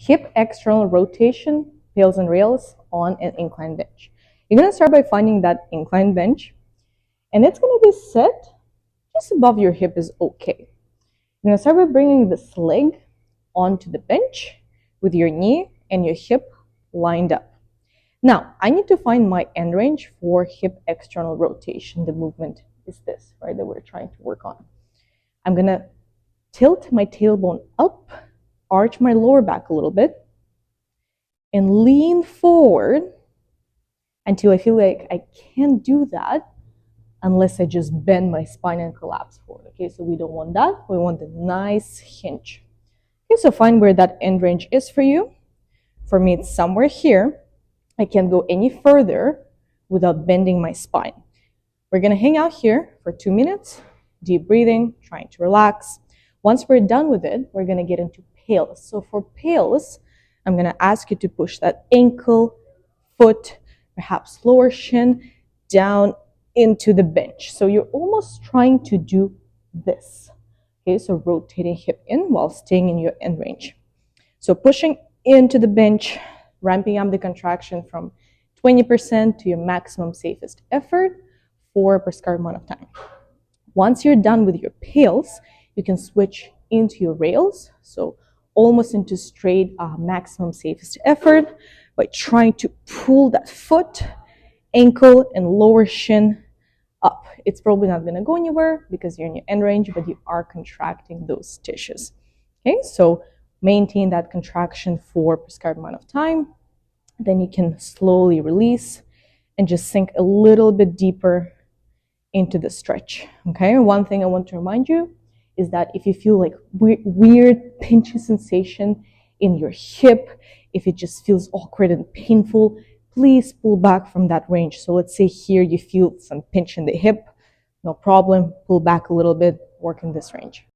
hip external rotation, PAILS and rails on an incline bench. You're going to start by finding that incline bench, and it's going to be set just above your hip is okay. You're going to start by bringing this leg onto the bench with your knee and your hip lined up. Now, I need to find my end range for hip external rotation. The movement is this, right, that we're trying to work on. I'm going to tilt my tailbone up, arch my lower back a little bit, and lean forward until I feel like I can't do that unless I just bend my spine and collapse forward. Okay, so we don't want that. We want a nice hinge. Okay, so find where that end range is for you. For me, it's somewhere here. I can't go any further without bending my spine. We're going to hang out here for 2 minutes, deep breathing, trying to relax. Once we're done with it, we're going to get into PAILS. So for PAILS, I'm going to ask you to push that ankle, foot, perhaps lower shin down into the bench. So you're almost trying to do this. Okay, so rotating hip in while staying in your end range. So pushing into the bench, ramping up the contraction from 20% to your maximum safest effort for a prescribed amount of time. Once you're done with your PAILS, you can switch into your rails, so almost into straight maximum safest effort by trying to pull that foot, ankle, and lower shin up. It's probably not going to go anywhere because you're in your end range, but you are contracting those tissues. Okay, so maintain that contraction for a prescribed amount of time. Then you can slowly release and just sink a little bit deeper into the stretch. Okay, one thing I want to remind you is that if you feel like weird pinchy sensation in your hip, if it just feels awkward and painful, please pull back from that range. So let's say here you feel some pinch in the hip, no problem, pull back a little bit, work in this range.